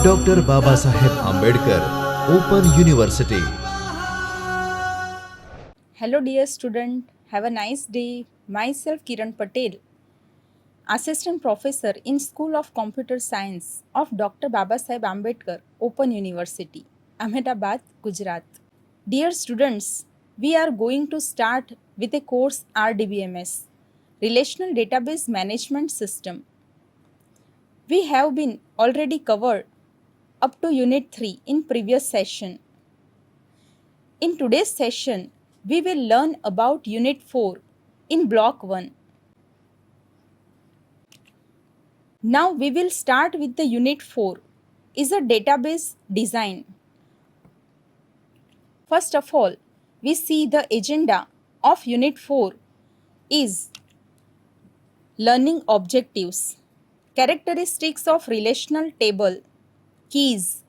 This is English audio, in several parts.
Doctor Babasaheb Ambedkar open university. Hello, dear student. Have a nice day. Myself, Kiran Patel, Assistant Professor in School of Computer Science of Dr. Babasaheb Ambedkar Open University, Ahmedabad, Gujarat. Dear students, we are going to start with a course RDBMS, Relational Database Management System. We have been already covered up to Unit 3 in previous session. In today's session, we will learn about Unit 4 in Block 1. Now we will start with the Unit 4 is a database design. First of all, we see the agenda of Unit 4 is learning objectives, characteristics of relational table, keys,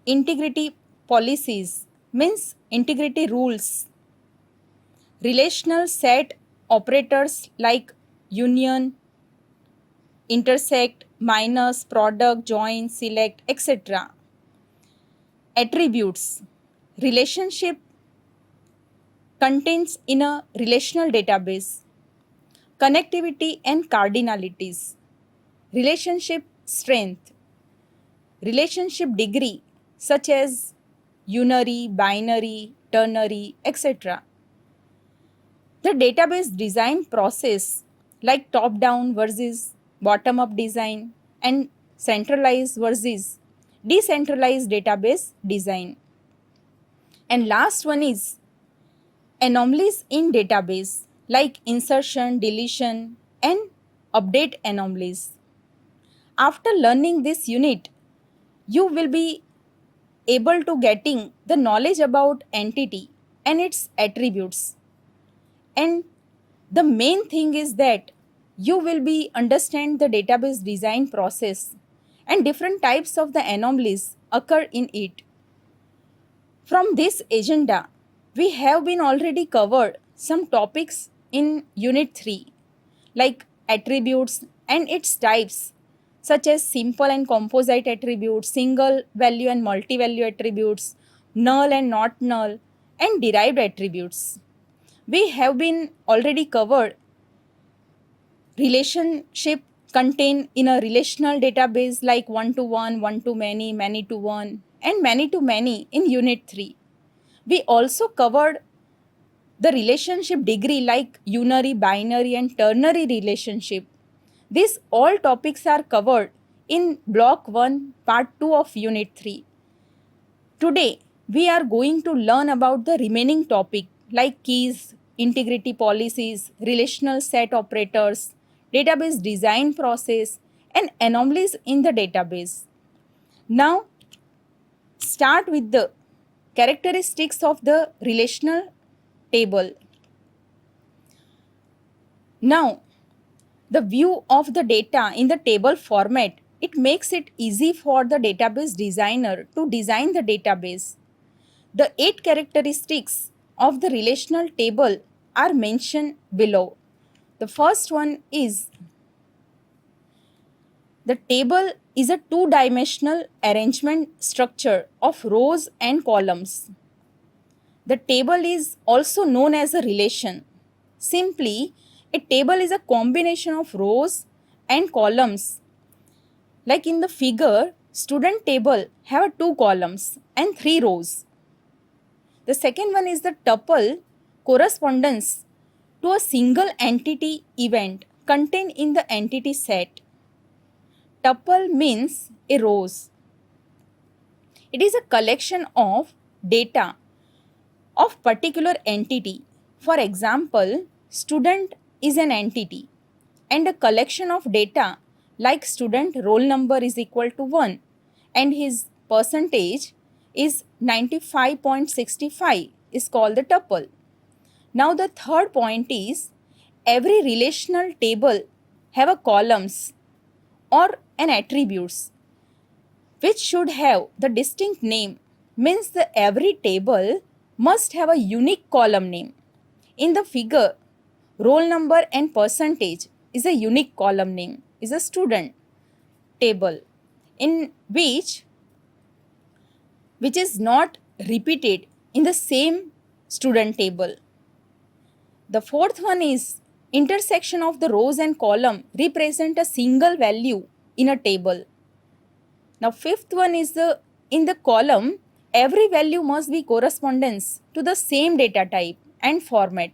integrity policies means integrity rules, relational set operators like union, intersect, minus, product, join, select, etc. Attributes, relationship contains in a relational database, connectivity and cardinalities, relationship strength, relationship degree such as unary, binary, ternary, etc. The database design process like top-down versus bottom-up design and centralized versus decentralized database design. And last one is anomalies in database like insertion, deletion and update anomalies. After learning this unit, you will be able to getting the knowledge about entity and its attributes. And the main thing is that you will be understand the database design process and different types of the anomalies occur in it. From this agenda, we have been already covered some topics in Unit 3 like attributes and its types such as simple and composite attributes, single value and multi-value attributes, null and not null, and derived attributes. We have been already covered relationship contained in a relational database like one-to-one, one-to-many, many-to-one, and many-to-many in Unit 3. We also covered the relationship degree like unary, binary, and ternary relationship. These all topics are covered in Block 1, Part 2 of Unit 3. Today, we are going to learn about the remaining topic like keys, integrity policies, relational set operators, database design process, and anomalies in the database. Now, start with the characteristics of the relational table. Now, the view of the data in the table format, it makes it easy for the database designer to design the database. The 8 characteristics of the relational table are mentioned below. The first one is the table is a two-dimensional arrangement structure of rows and columns. The table is also known as a relation. Simply, a table is a combination of rows and columns. Like in the figure, student table have 2 columns and 3 rows. The second one is the tuple correspondence to a single entity event contained in the entity set. Tuple means a rows. It is a collection of data of particular entity. For example, student is an entity and a collection of data like student roll number is equal to 1 and his percentage is 95.65 is called the tuple. Now the third point is every relational table have a columns or an attributes which should have the distinct name means that every table must have a unique column name. In the figure, roll number and percentage is a unique column name, is a student. table in which is not repeated in the same student table. The fourth one is intersection of the rows and column represent a single value in a table. Now fifth one is in the column every value must be correspondence to the same data type and format.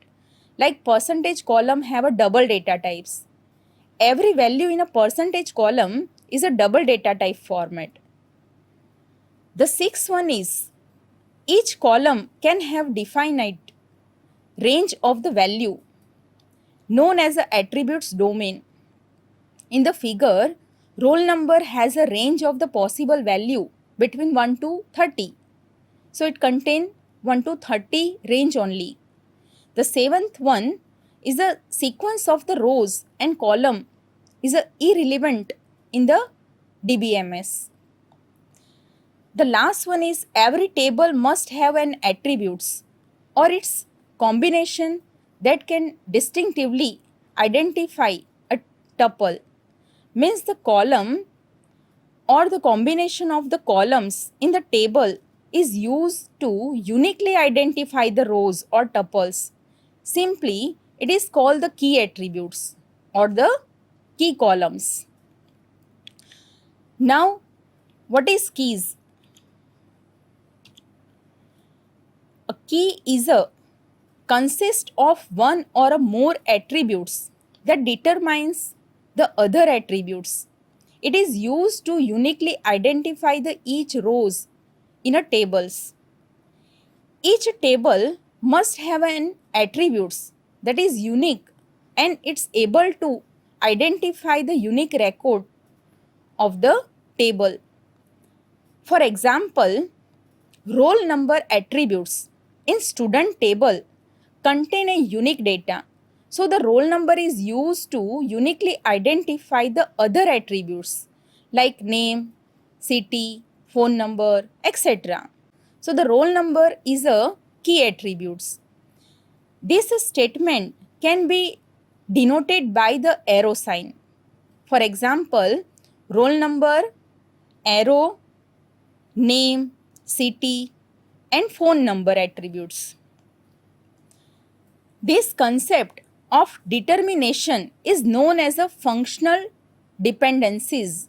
Like percentage column have a double data types. Every value in a percentage column is a double data type format. The sixth one is each column can have definite range of the value known as the attributes domain. In the figure, roll number has a range of the possible value between 1 to 30. So it contains 1 to 30 range only. The seventh one is the sequence of the rows and column is irrelevant in the DBMS. The last one is every table must have an attributes or its combination that can distinctively identify a tuple. Means the column or the combination of the columns in the table is used to uniquely identify the rows or tuples. Simply, it is called the key attributes or the key columns. Now, what is keys? A key consists of one or more attributes that determines the other attributes. It is used to uniquely identify the each rows in a tables. Each table must have an attributes that is unique and it's able to identify the unique record of the table. For example, roll number attributes in student table contain a unique data. So the roll number is used to uniquely identify the other attributes like name, city, phone number, etc. So the roll number is a key attributes. This statement can be denoted by the arrow sign. For example, roll number, arrow, name, city, and phone number attributes. This concept of determination is known as a functional dependencies.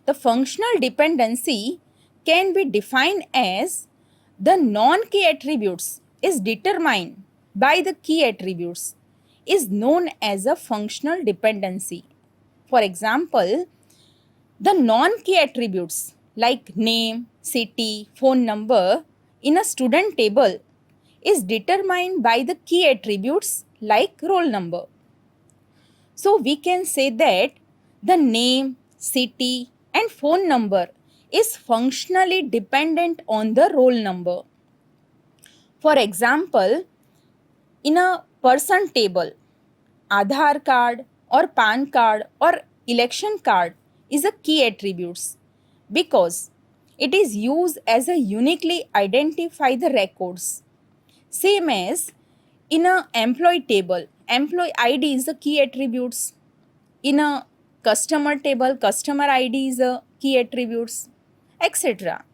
The functional dependency can be defined as the non-key attributes is determined by the key attributes is known as a functional dependency. For example, the non-key attributes like name, city, phone number in a student table is determined by the key attributes like roll number. So we can say that the name, city and phone number is functionally dependent on the roll number. For example, in a person table, Aadhaar card or PAN card or election card is a key attributes because it is used as a uniquely identify the records. Same as in a employee table, employee ID is the key attributes. In a customer table, customer ID is a key attributes, etc.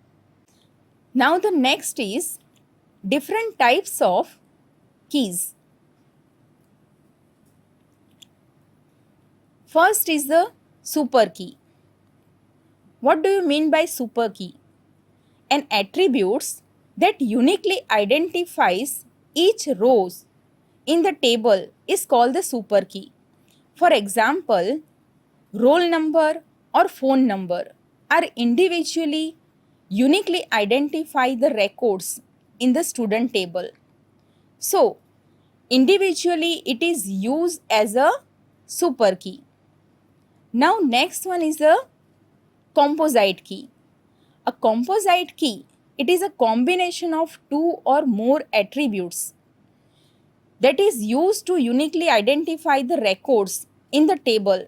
Now the next is different types of keys. First is the super key. What do you mean by super key? An attributes that uniquely identifies each rows in the table is called the super key. For example, roll number or phone number are individually uniquely identify the records in the student table. So, individually it is used as a super key. Now next one is a composite key. A composite key, it is a combination of two or more attributes that is used to uniquely identify the records in the table.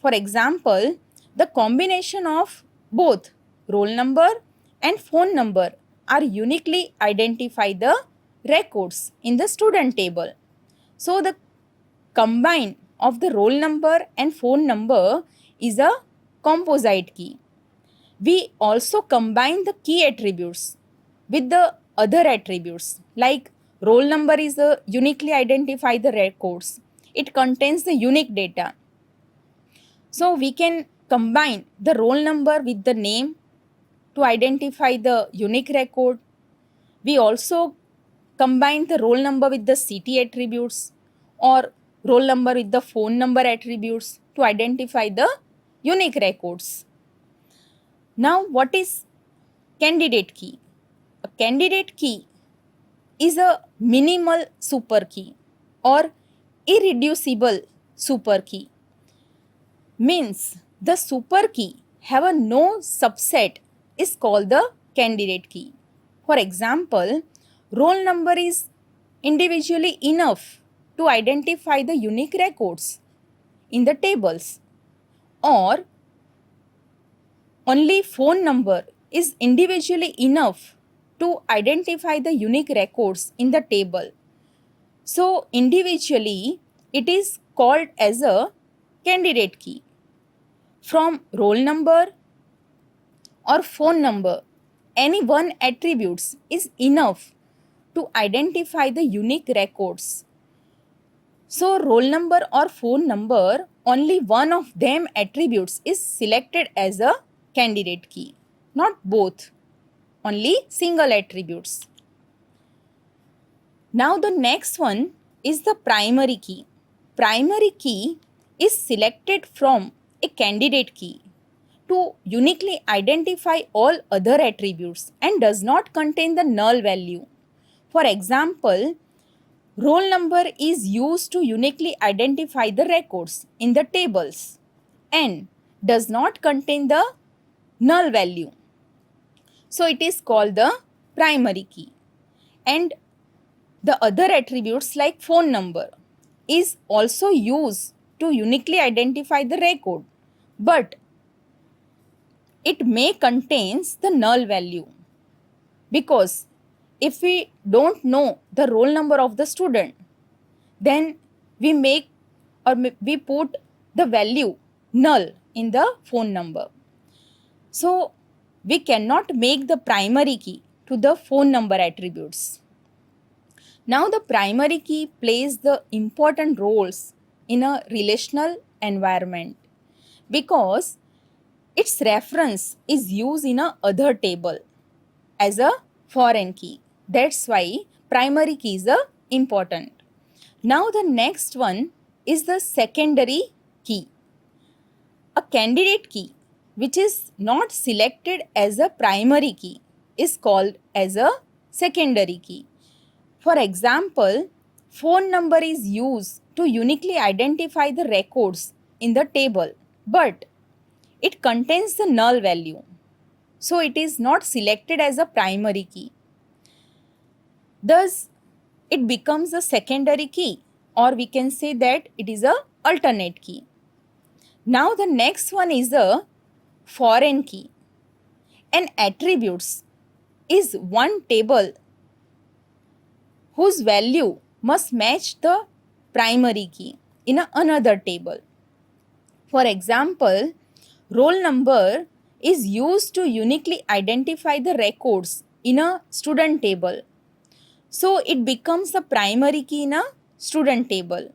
For example, the combination of both roll number and phone number are uniquely identify the records in the student table. So the combine of the roll number and phone number is a composite key. We also combine the key attributes with the other attributes, like roll number is a uniquely identify the records. It contains the unique data. So we can combine the roll number with the name to identify the unique record. We also combine the roll number with the city attributes or roll number with the phone number attributes to identify the unique records. Now, what is candidate key? A candidate key is a minimal super key or irreducible super key. Means the super key have a no subset is called the candidate key. For example, roll number is individually enough to identify the unique records in the tables, or only phone number is individually enough to identify the unique records in the table. So individually it is called as a candidate key. From roll number or phone number, any one attributes is enough to identify the unique records. So roll number or phone number, only one of them attributes is selected as a candidate key, not both, only single attributes. Now the next one is the primary key. Primary key is selected from a candidate key to uniquely identify all other attributes and does not contain the null value. For example, roll number is used to uniquely identify the records in the tables and does not contain the null value. So it is called the primary key. And the other attributes like phone number is also used to uniquely identify the record, but it may contains the null value, because if we don't know the roll number of the student, then we make or we put the value null in the phone number. So we cannot make the primary key to the phone number attributes. Now the primary key plays the important roles in a relational environment because its reference is used in a other table as a foreign key. That's why primary key is important. Now the next one is the secondary key. A candidate key which is not selected as a primary key is called as a secondary key. For example, phone number is used to uniquely identify the records in the table, but it contains the null value. So it is not selected as a primary key. Thus, it becomes a secondary key, or we can say that it is a alternate key. Now the next one is a foreign key. An attributes is one table whose value must match the primary key in another table. For example, roll number is used to uniquely identify the records in a student table. So it becomes a primary key in a student table,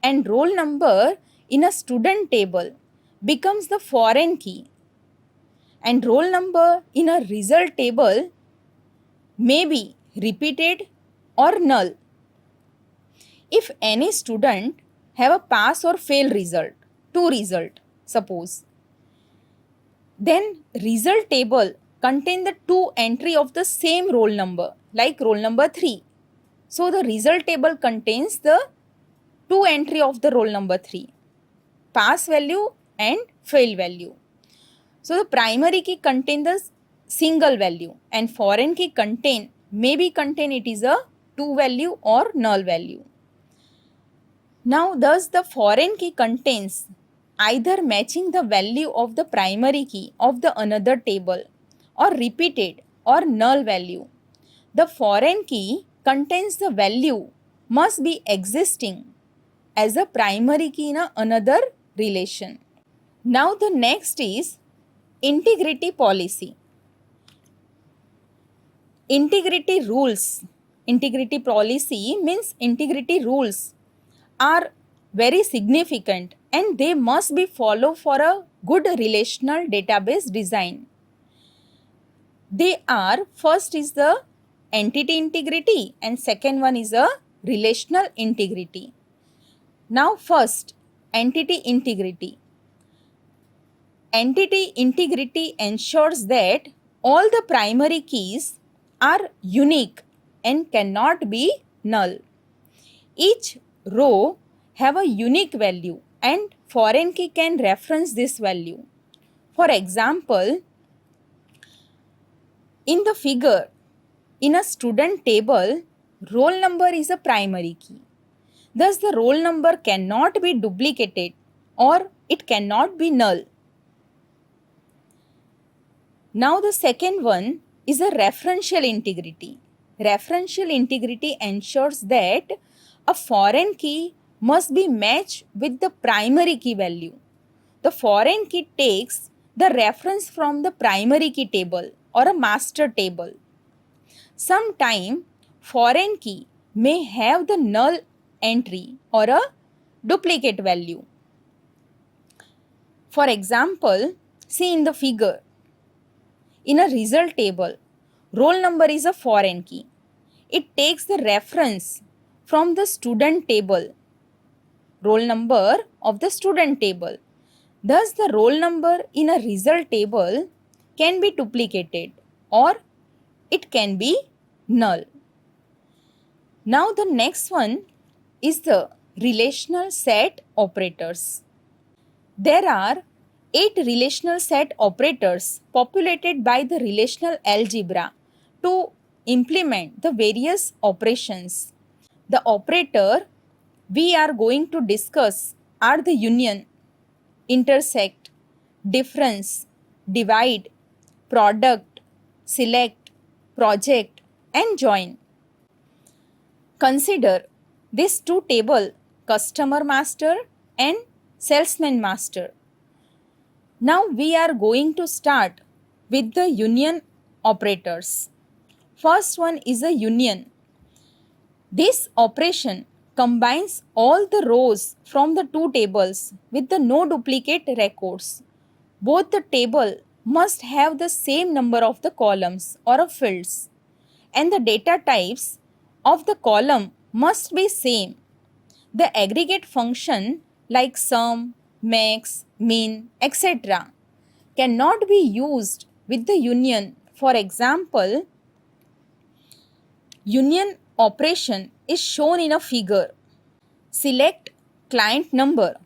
and roll number in a student table becomes the foreign key, and roll number in a result table may be repeated or null. If any student have a pass or fail result, two result suppose, then result table contain the two entry of the same roll number, like roll number 3. So the result table contains the two entry of the roll number 3, pass value and fail value. So the primary key contain the single value, and foreign key maybe contain it is a two value or null value. Now thus the foreign key contains either matching the value of the primary key of the another table or repeated or null value. The foreign key contains the value must be existing as a primary key in another relation. Now the next is integrity policy. Integrity rules. Integrity policy means integrity rules are very significant and they must be followed for a good relational database design. They are, first is the entity integrity and second one is a relational integrity. Now first, entity integrity. Entity integrity ensures that all the primary keys are unique and cannot be null. Each row have a unique value and foreign key can reference this value. For example, in the figure, in a student table, roll number is a primary key. Thus, the roll number cannot be duplicated or it cannot be null. Now, the second one is a referential integrity. Referential integrity ensures that a foreign key must be matched with the primary key value. The foreign key takes the reference from the primary key table or a master table. Sometime foreign key may have the null entry or a duplicate value. For example, see in the figure, in a result table, roll number is a foreign key. It takes the reference from the student table, roll number of the student table. Thus, the roll number in a result table can be duplicated or it can be null. Now, the next one is the relational set operators. There are 8 relational set operators populated by the relational algebra to implement the various operations. The operator we are going to discuss are the union, intersect, difference, divide, product, select, project and join. Consider these two tables, customer master and salesman master. Now we are going to start with the union operators. First one is a union. This operation combines all the rows from the two tables with the no duplicate records. Both the table must have the same number of the columns or of fields and the data types of the column must be same. The aggregate function like sum, max, min, etc. cannot be used with the union. For example, union operation is shown in a figure. Select client number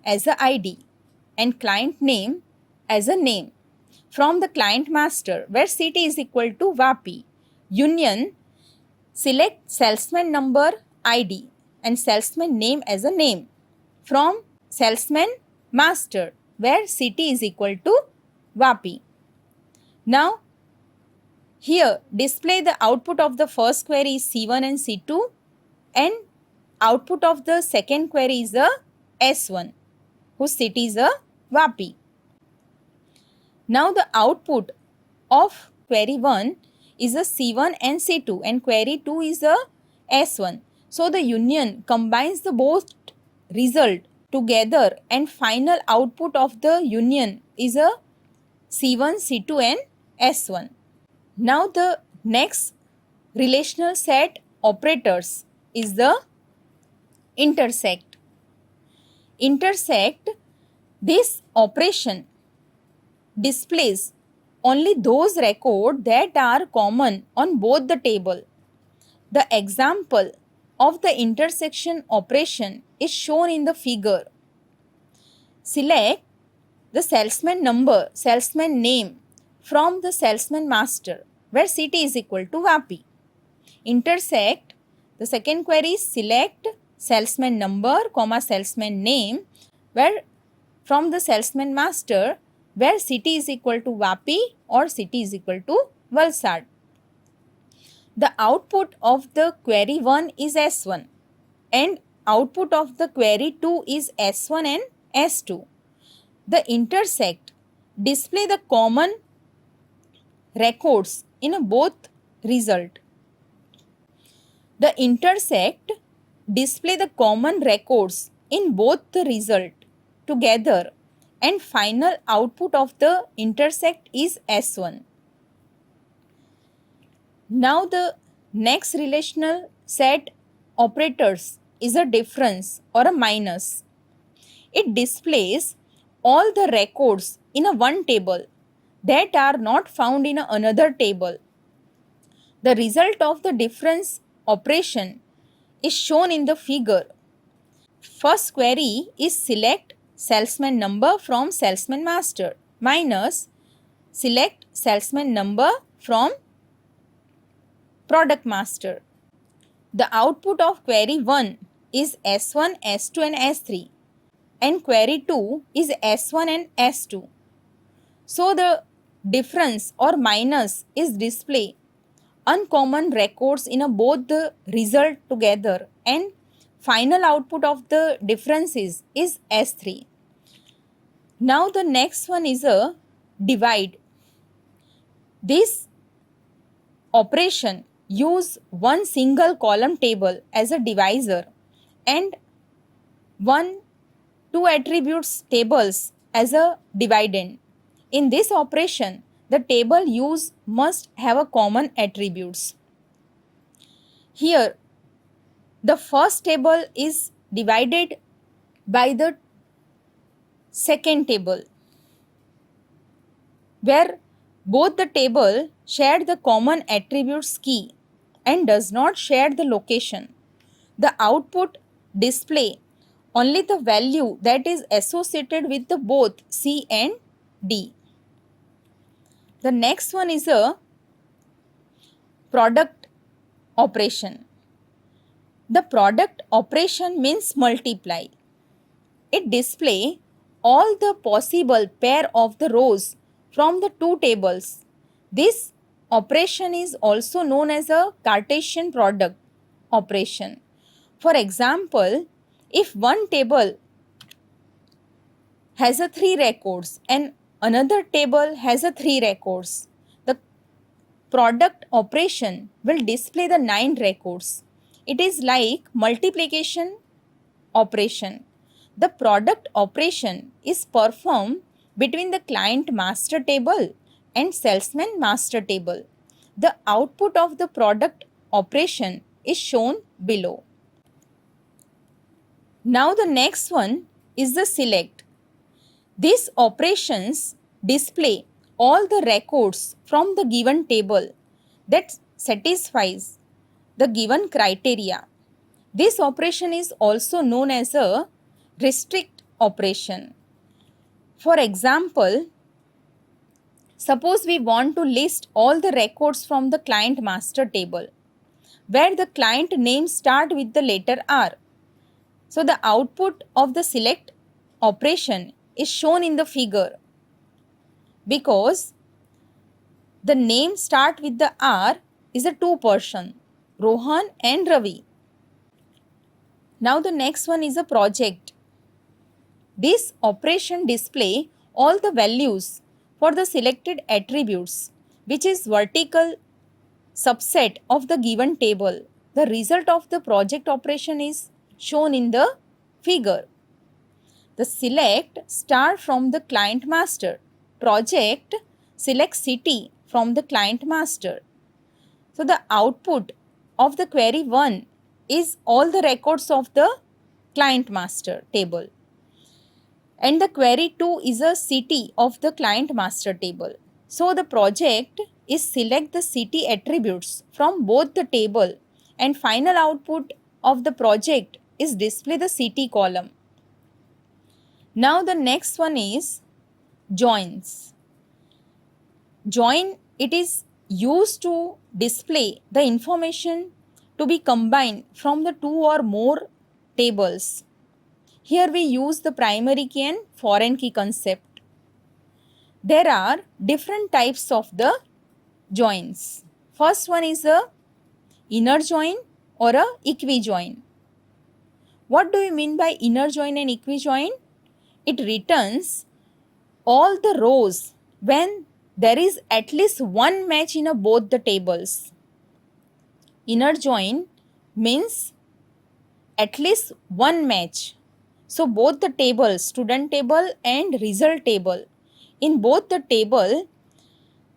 as a ID and client name as a name from the client master where city is equal to VAPI. Union, select salesman number ID and salesman name as a name from salesman master where city is equal to VAPI. Now, here display the output of the first query is C1 and C2 and output of the second query is a S1 whose city is a VAPI. Now the output of query 1 is a C1 and C2 and query 2 is a S1. So the union combines the both result together and final output of the union is a C1, C2 and S1. Now the next relational set operators is the intersect. Intersect, this operation displays only those records that are common on both the table. The example of the intersection operation is shown in the figure. Select the salesman number, salesman name from the salesman master where city is equal to VAPI. Intersect, the second query is select salesman number, salesman name where from the salesman master where city is equal to VAPI or city is equal to Valsad. The output of the query 1 is S1 and output of the query 2 is S1 and S2. The intersect display the common records in both result. The intersect display the common records in both the result together, and final output of the intersect is S1. Now the next relational set operators is a difference or a minus. It displays all the records in a one table that are not found in another table. The result of the difference operation is shown in the figure. First query is select salesman number from salesman master minus select salesman number from product master. The output of query 1 is S1, S2 and S3, and query 2 is S1 and S2. So the difference or minus is display uncommon records in both the result together, and final output of the differences is S3. Now the next one is a divide. This operation use one single column table as a divisor and two attributes tables as a dividend. In this operation, the table use must have a common attributes. Here, the first table is divided by the second table, where both the table share the common attributes key and does not share the location. The output display only the value that is associated with the both C and D. The next one is a product operation. The product operation means multiply. It display all the possible pair of the rows from the two tables. This operation is also known as a Cartesian product operation. For example, if one table has a 3 records and another table has a 3 records, the product operation will display the 9 records. It is like multiplication operation. The product operation is performed between the client master table and salesman master table. The output of the product operation is shown below. Now the next one is the select. These operations display all the records from the given table that satisfies the given criteria. This operation is also known as a restrict operation. For example, suppose we want to list all the records from the client master table where the client name start with the letter R. So the output of the select operation is shown in the figure because the name start with the R is a two person, Rohan and Ravi. Now the next one is a project. This operation display all the values for the selected attributes, which is vertical subset of the given table. The result of the project operation is shown in the figure. The select start from the client master. Project select city from the client master. So the output of the query 1 is all the records of the client master table. And the query 2 is a city of the client master table. So the project is select the city attributes from both the table, and final output of the project is display the city column. Now the next one is joins. Join, it is used to display the information to be combined from the two or more tables. Here we use the primary key and foreign key concept. There are different types of the joins. First one is a inner join or a equijoin. What do you mean by inner join and equijoin? It returns all the rows when there is at least one match in both the tables. Inner join means at least one match. So both the table, student table and result table, in both the table,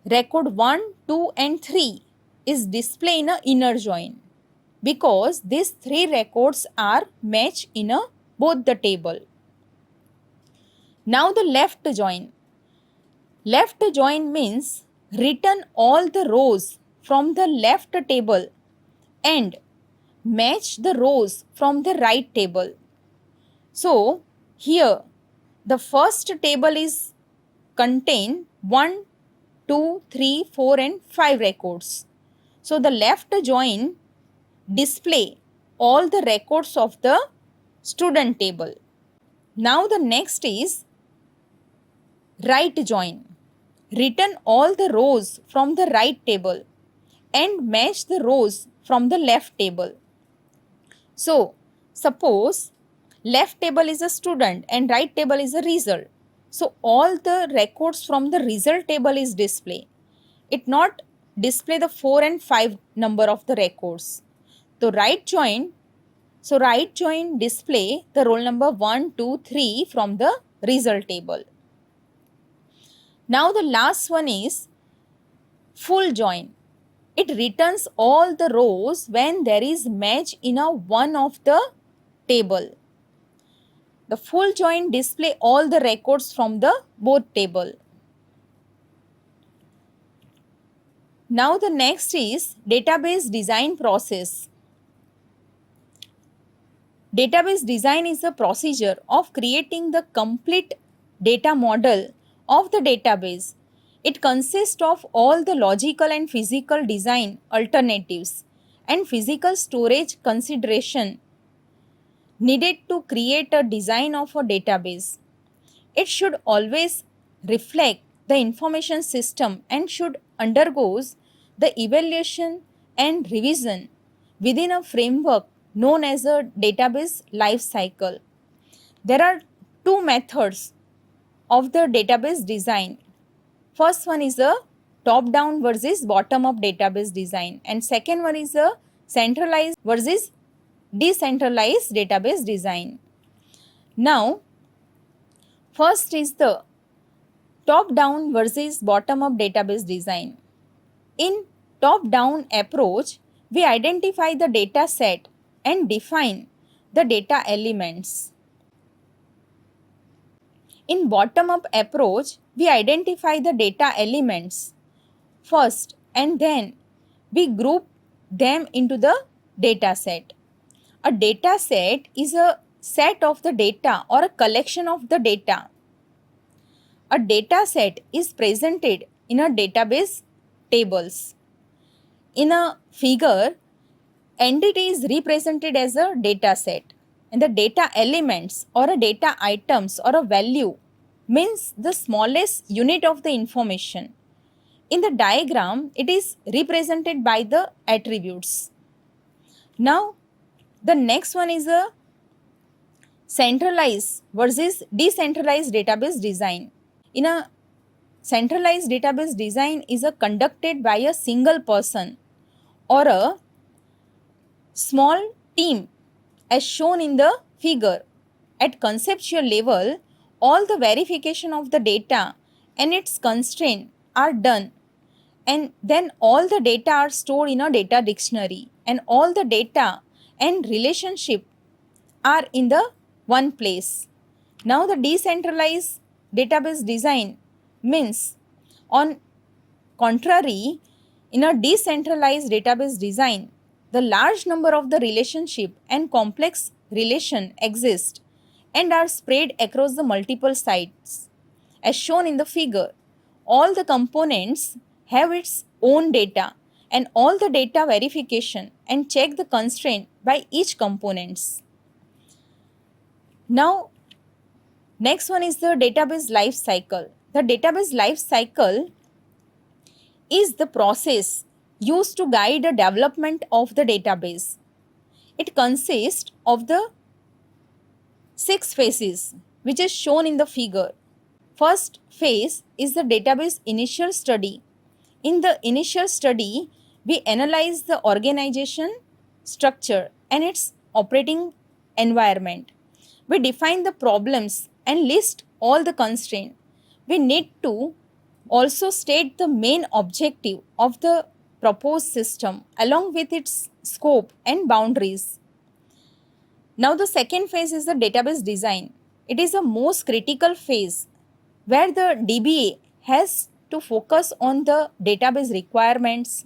record 1, 2 and 3 is displayed in a inner join because these three records are matched in both the table. Now the left join. Left join means return all the rows from the left table and match the rows from the right table. So here the first table is contain 1, 2, 3, 4 and 5 records. So the left join display all the records of the student table. Now the next is right join. Return all the rows from the right table and match the rows from the left table. So suppose left table is a student and right table is a result. So all the records from the result table is display. It not display the 4 and 5 number of the records. So right join display the roll number 1, 2, 3 from the result table. Now the last one is full join. It returns all the rows when there is match in one of the table. The full join display all the records from the both table. Now the next is database design process. Database design is the procedure of creating the complete data model of the database. It consists of all the logical and physical design alternatives and physical storage consideration needed to create a design of a database. It should always reflect the information system and should undergoes the evaluation and revision within a framework known as a database life cycle. There are two methods of the database design. First one is a top-down versus bottom-up database design, and second one is a centralized versus decentralized database design. Now, first is the top-down versus bottom-up database design. In top-down approach, we identify the data set and define the data elements. In bottom-up approach, we identify the data elements first and then we group them into the data set. A data set is a set of the data or a collection of the data. A data set is presented in a database tables. In a figure, entity is represented as a data set and the data elements or a data items or a value means the smallest unit of the information. In the diagram, it is represented by the attributes. Now, the next one is a centralized versus decentralized database design. In a centralized database design is conducted by a single person or a small team as shown in the figure. At conceptual level, all the verification of the data and its constraint are done, and then all the data are stored in a data dictionary and all the data and relationship are in the one place. Now the decentralized database design means, on contrary, in a decentralized database design, the large number of the relationship and complex relation exist and are spread across the multiple sites. As shown in the figure, all the components have its own data and all the data verification and check the constraint by each components. Now, next one is the database life cycle. The database life cycle is the process used to guide the development of the database. It consists of the 6 phases which is shown in the figure. First phase is the database initial study. In the initial study, we analyze the organization structure and its operating environment. We define the problems and list all the constraints. We need to also state the main objective of the proposed system along with its scope and boundaries. Now the second phase is the database design. It is the most critical phase where the DBA has to focus on the database requirements,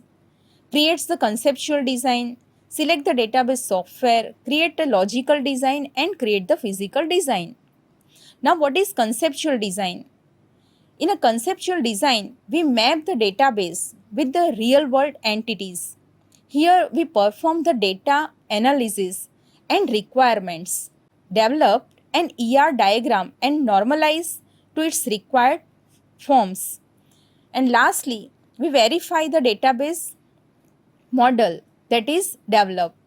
creates the conceptual design, select the database software, create a logical design and create the physical design. Now what is conceptual design? In a conceptual design, we map the database with the real world entities. Here we perform the data analysis and requirements, develop an ER diagram and normalize to its required forms. And lastly, we verify the database model that is developed.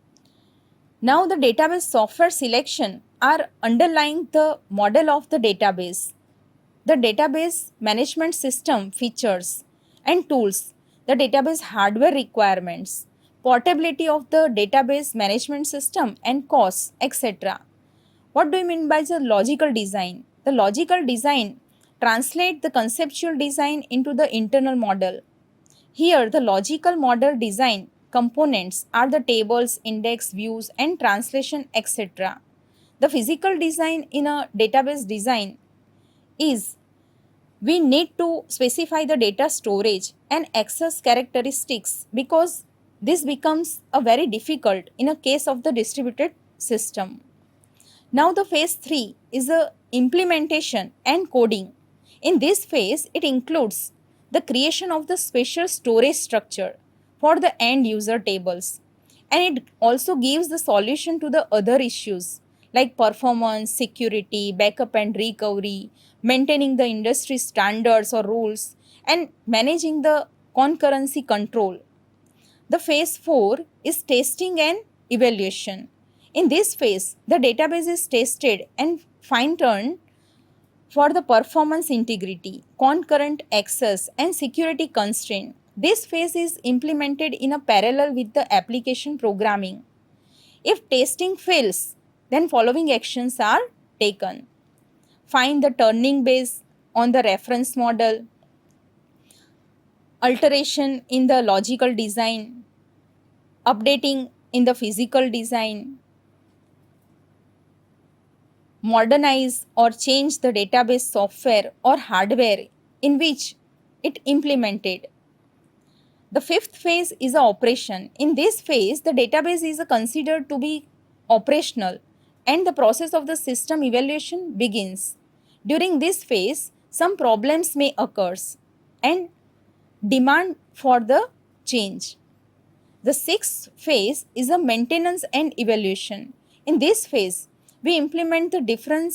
Now the database software selection are underlying the model of the database. The database management system features and tools, the database hardware requirements, portability of the database management system and costs, etc. What do you mean by the logical design? The logical design translates the conceptual design into the internal model. Here, the logical model design components are the tables, index, views, and translation, etc. The physical design in a database design is we need to specify the data storage and access characteristics because this becomes a very difficult in a case of the distributed system. Now the phase 3 is the implementation and coding. In this phase, it includes the creation of the special storage structure for the end user tables, and it also gives the solution to the other issues like performance, security, backup and recovery, maintaining the industry standards or rules, and managing the concurrency control. The phase 4 is testing and evaluation. In this phase, the database is tested and fine-tuned for the performance integrity, concurrent access, and security constraint. This phase is implemented in a parallel with the application programming. If testing fails, then following actions are taken. Find the turning base on the reference model, alteration in the logical design, updating in the physical design, modernize or change the database software or hardware in which it implemented. The fifth phase is the operation. In this phase, the database is considered to be operational and the process of the system evaluation begins. During this phase, some problems may occur and demand for the change. The sixth phase is the maintenance and evaluation. In this phase, we implement the different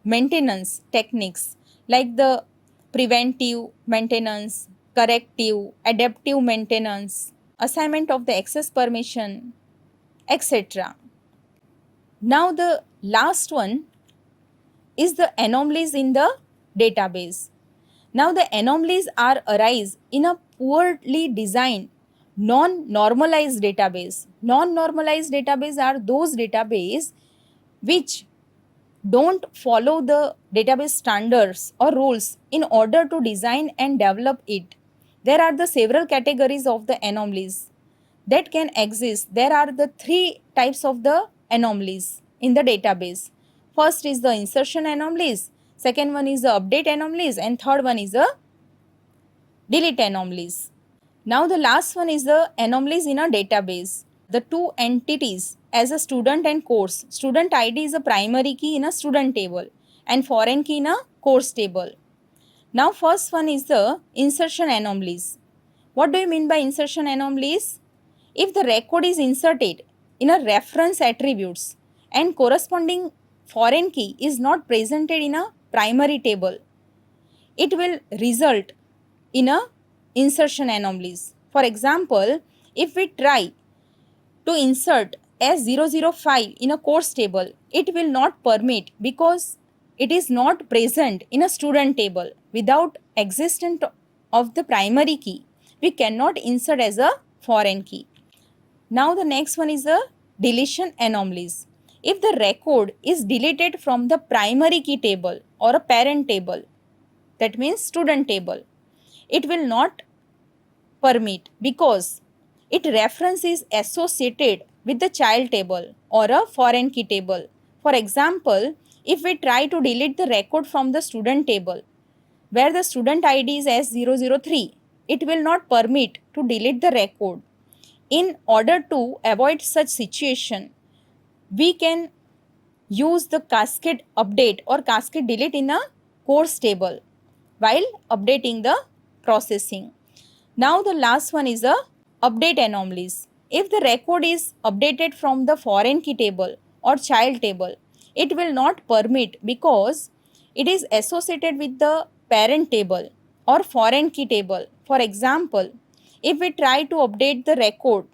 maintenance techniques like the preventive maintenance, corrective, adaptive maintenance, assignment of the access permission, etc. Now the last one is the anomalies in the database. Now the anomalies are arise in a poorly designed non-normalized database. Non-normalized database are those database which don't follow the database standards or rules in order to design and develop it. There are the several categories of the anomalies that can exist. There are the three types of the anomalies in the database. First is the insertion anomalies, second one is the update anomalies, and third one is the delete anomalies. Now the last one is the anomalies in a database. The two entities as a student and course. Student ID is a primary key in a student table and foreign key in a course table. Now first one is the insertion anomalies. What do you mean by insertion anomalies? If the record is inserted in a reference attributes and corresponding foreign key is not presented in a primary table, it will result in a insertion anomalies. For example, if we try to insert S005 in a course table, it will not permit because it is not present in a student table. Without existence of the primary key, we cannot insert as a foreign key. Now the next one is the deletion anomalies. If the record is deleted from the primary key table or a parent table, that means student table, it will not permit because its reference is associated with the child table or a foreign key table. For example, if we try to delete the record from the student table where the student ID is S003, it will not permit to delete the record. In order to avoid such situation, we can use the cascade update or cascade delete in a course table while updating the processing. Now the last one is the update anomalies. If the record is updated from the foreign key table or child table, it will not permit because it is associated with the parent table or foreign key table. For example, if we try to update the record,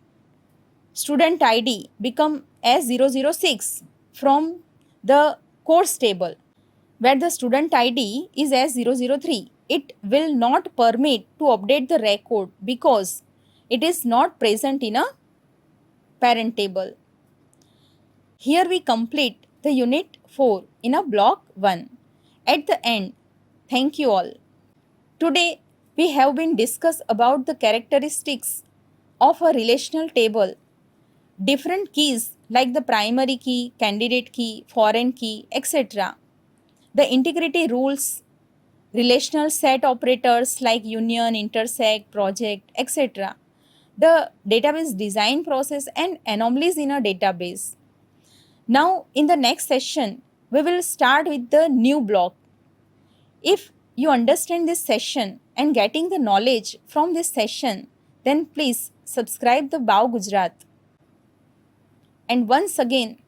student ID become S006 from the course table where the student ID is S003. It will not permit to update the record because it is not present in a parent table. Here we complete the unit 4 in a block 1. At the end, thank you all. Today we have been discussed about the characteristics of a relational table. Different keys like the primary key, candidate key, foreign key, etc. The integrity rules, relational set operators like union, intersect, project, etc. The database design process and anomalies in a database. Now, in the next session, we will start with the new block. If you understand this session and getting the knowledge from this session, then please subscribe the BAU Gujarat. And once again,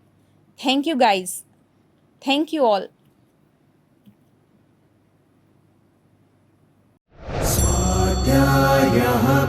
thank you guys. Thank you all. स्वाध्यायः